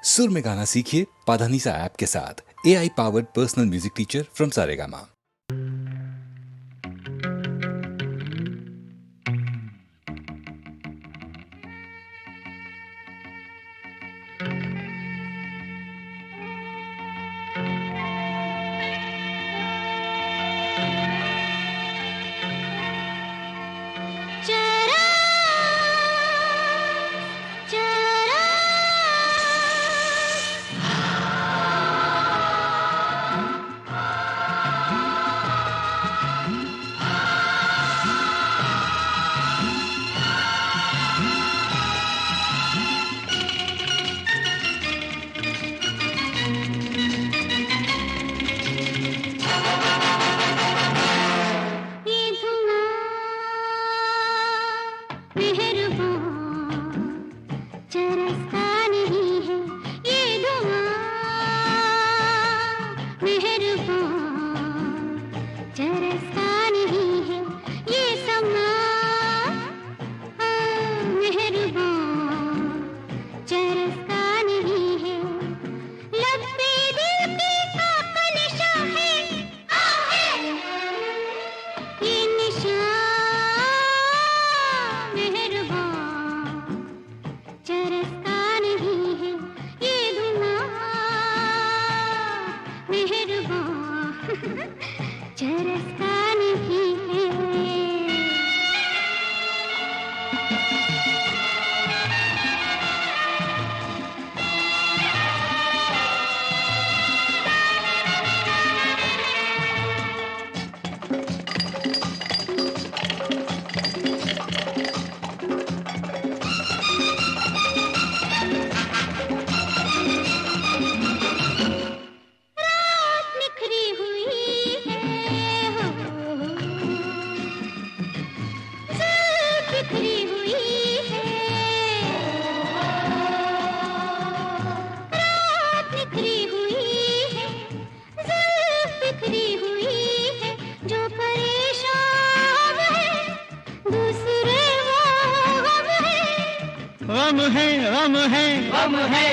सुर में गाना सीखिए पाधानीसा ऐप के साथ। AI powered personal music teacher from Saregama. गम है।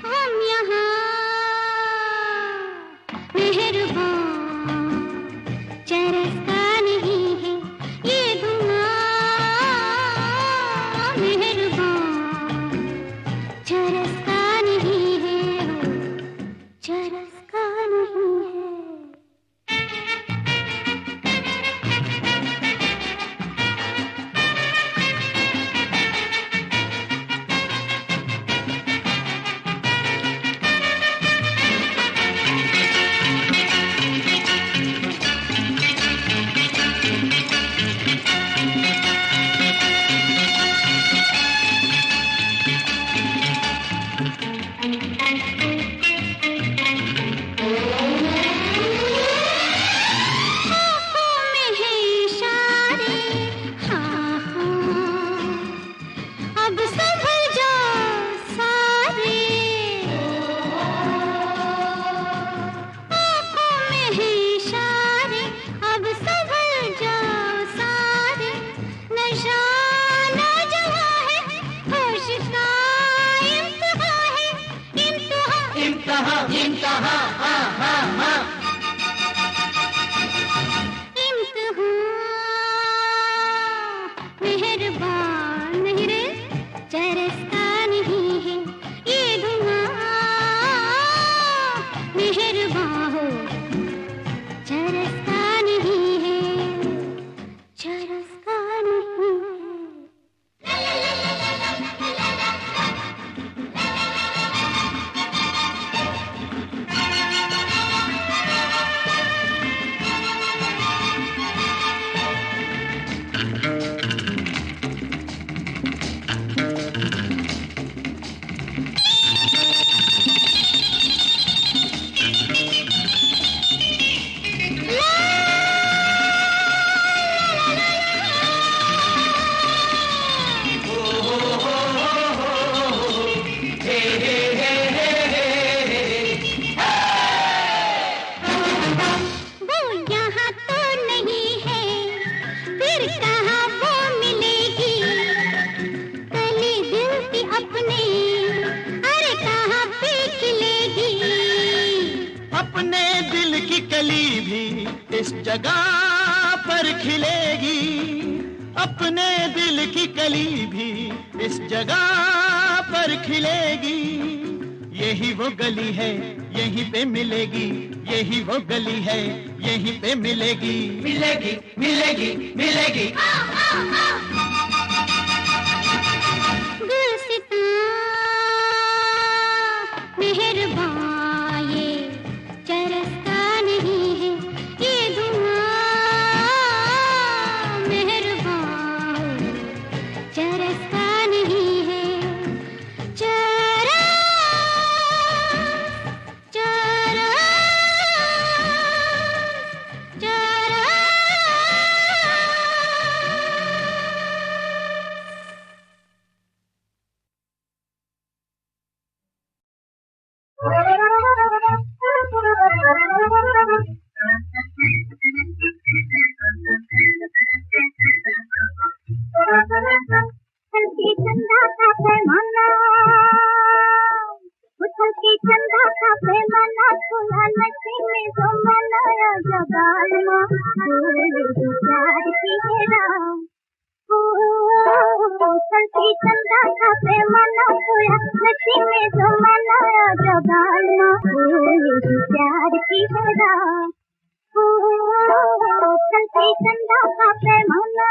हम यहाँ मेहरबान चरसता नहीं है ये धुआं मेहरबान चरसता नहीं है चरसता नहीं है। अपने दिल की कली भी इस जगह पर खिलेगी, अपने दिल की कली भी इस जगह पर खिलेगी। यही वो गली है यहीं पे मिलेगी, यही वो गली है यहीं पे मिलेगी, मिलेगी मिलेगी मिलेगी। गुलसितां मेहरबान ये चरसता नहीं है, ये धुआं मेहरबान चरसता नहीं है। चरस चरस चरस हल्की चंदा का पैमाना, हल्की चंदा का पैमाना, खुला नशे में जो मनाया जबाल माँ, प्यार की हेरा। हल्की चंदा का पैमाना, खुला नशे में जो मनाया जबाल माँ, प्यार की हेरा। हल्की चंदा का पैमाना।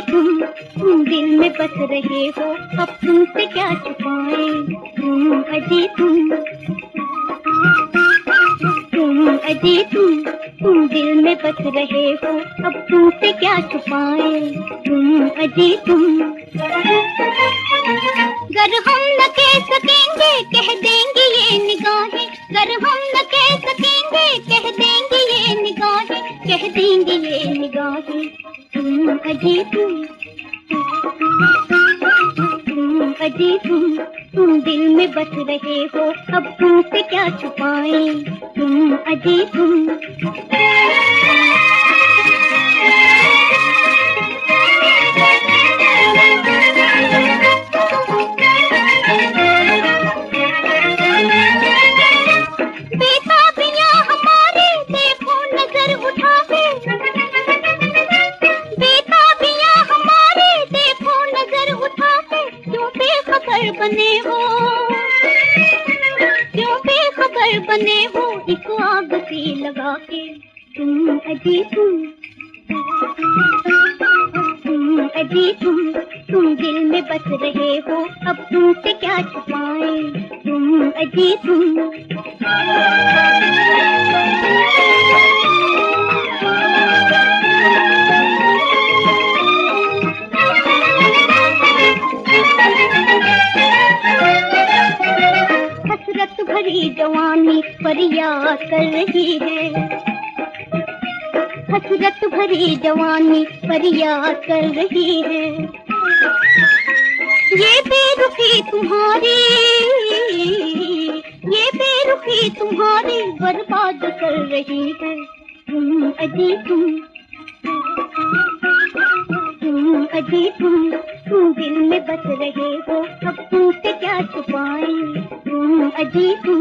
तुम दिल में बस रहे हो, अब तुमसे क्या छुपाएं। तुम अजी तुम दिल में बस रहे हो, अब तुमसे क्या छुपाएं। तुम अजी गर हम न कह सकेंगे कह देंगे ये निगाहें, गर हम न कह सकेंगे कह देंगे ये निगाहें, कह देंगे ये निगाहें। तुम अजी तुम अजी तुम दिल में बस रहे हो, अब तुमसे क्या छुपाएं, तुम अजी तुम। बेताबियां हमारे देखो नजर उठा के, बेताबियां हमारे देखो नजर उठा के, क्यों बेखबर बने हो, क्यों बेखबर बने हो इस आग से लगा के, तुम अजी तुम अजी तुम दिल में बस रहे हो, अब तुमसे क्या छुपाएं, तुम अजी तुम। हसरत भरी जवानी फरियाद कर रही है, हसरत भरी जवानी फरियाद कर रही है, ये बेरुखी तुम्हारी, ये बेरुखी तुम्हारी बर्बाद कर रही है, तुम अजी तुम अजी तुम दिल में बस रहे हो, अब तुमसे क्या छुपाएं, तुम अजी तुम।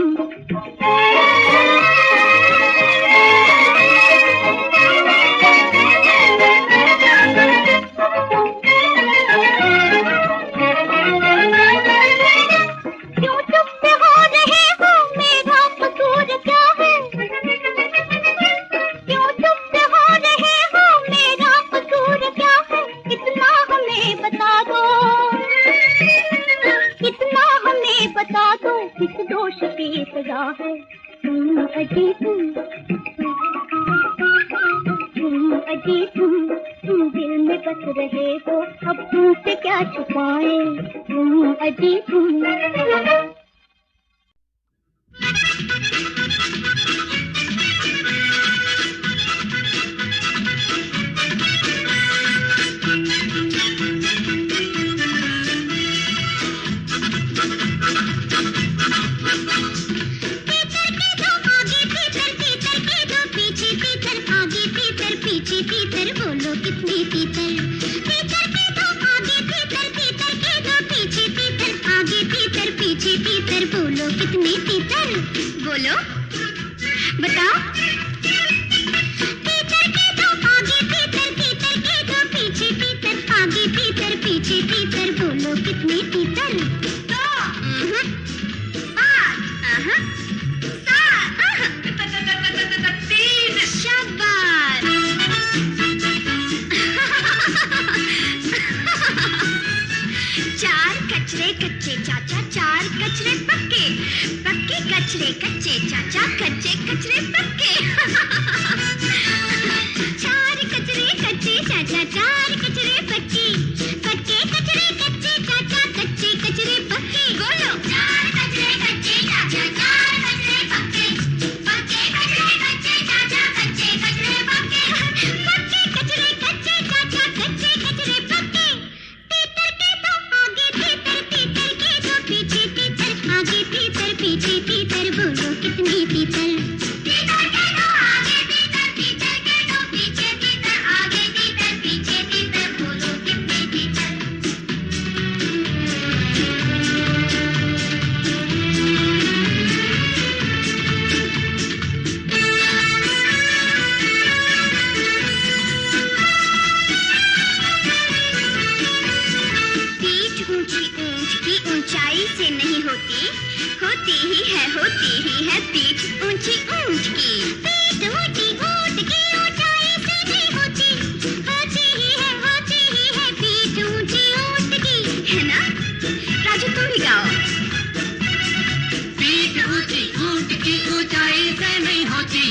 बता दो किस दोष की सजा है, तुम अजी तुम अजी तुम दिल में बस रहे हो, अब तुमसे क्या छुपाएं, तुम अजी तुम। बोलो बताओ, तीतर के दो आगे तीतर, तीतर के दो पीछे तीतर, आगे तीतर पीछे तीतर, बोलो कितने तीतर? दो, तीन, शाबाश। चार कचरे कच्चे चाचा, चार कचरे पक्के, पक्के कचरे कच्चे चाचा, कच्चे कचरे पक्के। चार कचरे कच्चे चाचा, चार कचरे पक्के, पक्के कचरे कच्चे चाचा, कच्चे कचरे पक्के। बोलो चार कचरे कच्चे चाचा, चार कचरे पक्के, पक्के कचरे कच्चे चाचा, कच्चे कचरे पक्के, पक्के कचरे कच्चे चाचा, कच्चे कचरे पक्के। तीतर के दो आगे तीतर, तीतर के दो पीछे तीतर, आगे तीतर पीछे तीतर, बोलो कितनी तीतर? तीतर के दो आगे तीतर, तीतर के दो पीछे तीतर, आगे तीतर पीछे तीतर, बोलो कितनी तीतर? पीठ ऊंची ऊंट की ऊंचाई से नहीं होती, होती ही है पीठ ऊंची ऊंट की। पीठ ऊंची ऊंट की ऊंचाई से नहीं होती, होती ही है पीठ ऊंची ऊंट की, है ना? राजू तुम भी गाओ। पीठ ऊंची ऊंट की ऊंचाई से नहीं होती,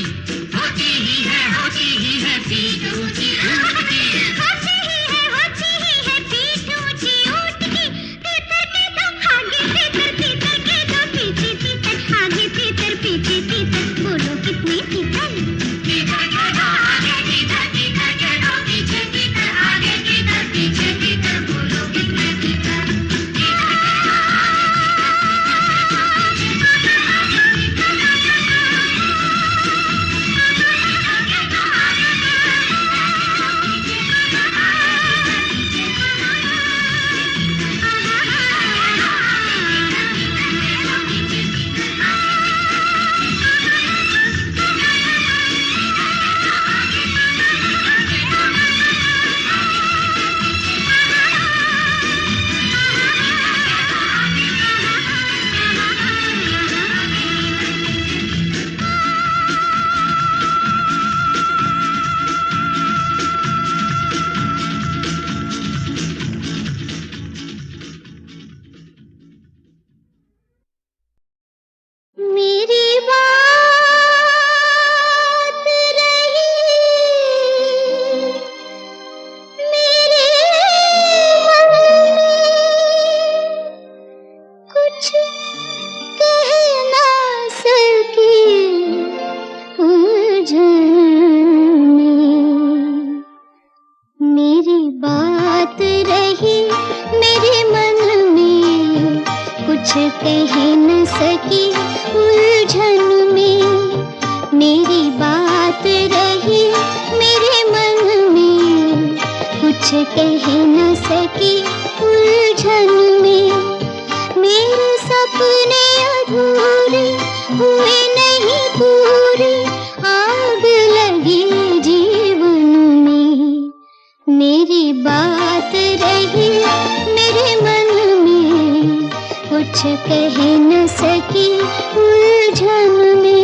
होती ही है पीठ ऊंची ऊंट की। होती ही है पीठ ऊंची ऊंट की। तीतर के दो आगे तीतर, तीतर के दो पीछे तीतर, आगे तीतर पीछे तीतर, बोलो कितनी तीतर? तीतर के दो कुछ कह न सकी उलझन में, मेरी बात रही मेरे मन में। कुछ कह न सकी उलझन में, मेरे सपने अधूरे हुए नहीं पूरे, आग लगी जीवन में। मेरी बात रही मेरे मन में, कुछ कह न सकी उलझन में।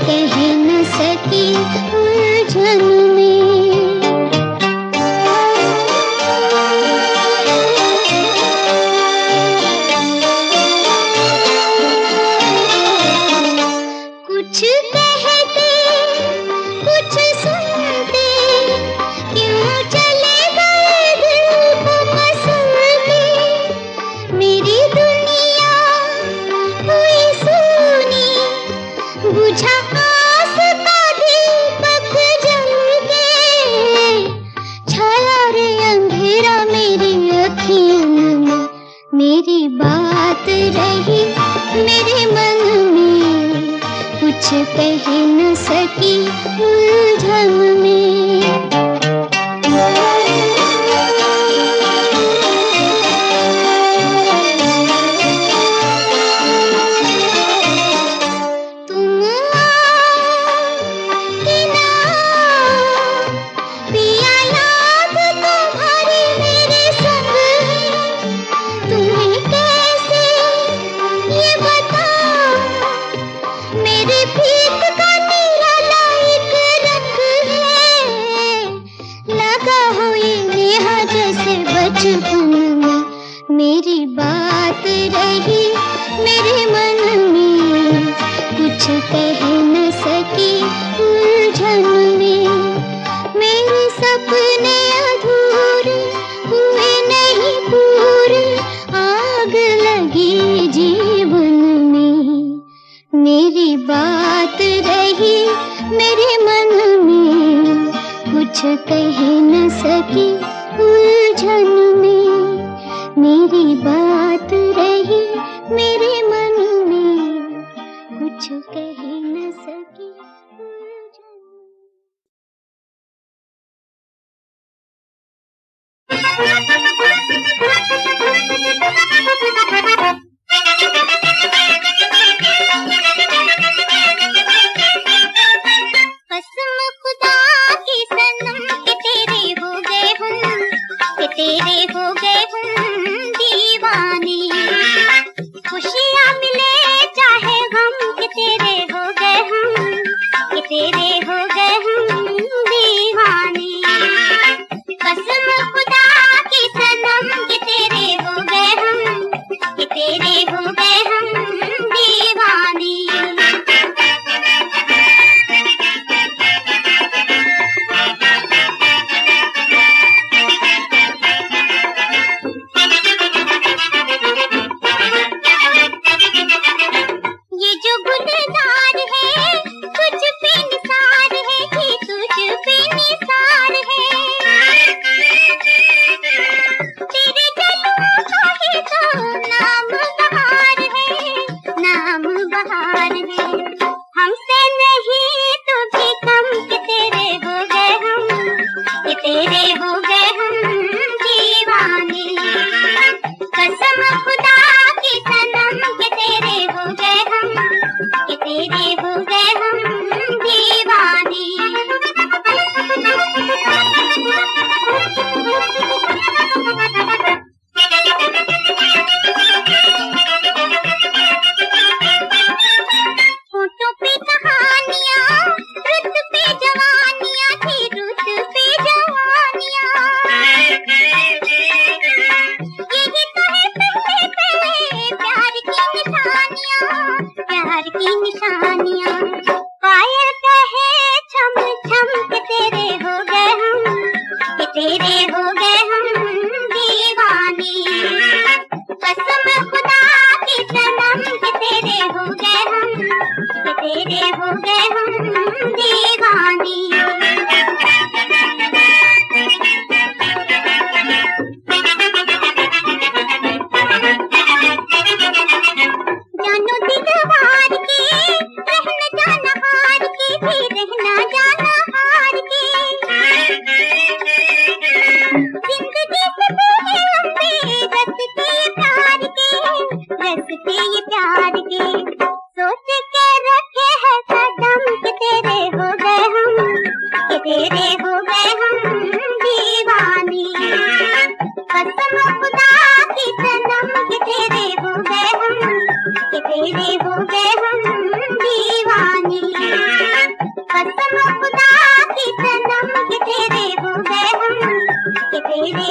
कह न सकी उलझन में। कुछ कहते कुछ सुनते, क्यों चले गए दिल को मसलते। मेरी दुनिया हुई सुनी, बुझा आस का दीपक जल के। छाया रे अंधेरा मेरी अखियों में, मेरी बात रही मेरे मन में। कुछ कह न सकी उलझन में। मेरी बात रही मेरे मन में, कुछ कह न सकी उलझन में। मेरे सपने अधूरे हुए नहीं पूरे, आग लगी जीवन में। मेरी बात रही मेरे मन में, कुछ कह न सकी उलझन में। मेरी बात रही मेरे मन में, कुछ कह न सकी उलझन में। कसम खुदा की सनम के तेरे हो गए हम, के तेरे हो गए हम दीवानी। खुशियाँ मिले चाहे गम, के तेरे हो गए हम, के तेरे हो गए हम दीवानी। कसम खुदा की सनम के तेरे हो गए हम, के तेरे हो गए हम दीवानी। ये जो गुलजार है तुझ पे निसार है, कि तुझ पे निसार है। तेरे जलवों का ही तो नाम बहार है, नाम बहार है। हमसे नहीं तो भी कम, के तेरे हो गए हम, के तेरे हो गए हम दीवाने। कसम खुदा की सनम के तेरे हो गए हम, के तेरे हो गए हम दीवाने। होठों पे कहानी तेरे हो गए हम दीवानी। कसम खुदा की सनम कि तेरे हो गए हम, कि तेरे हो गए हम दीवानी। कसम खुदा की सनम कि तेरे हो गए हम, कि तेरे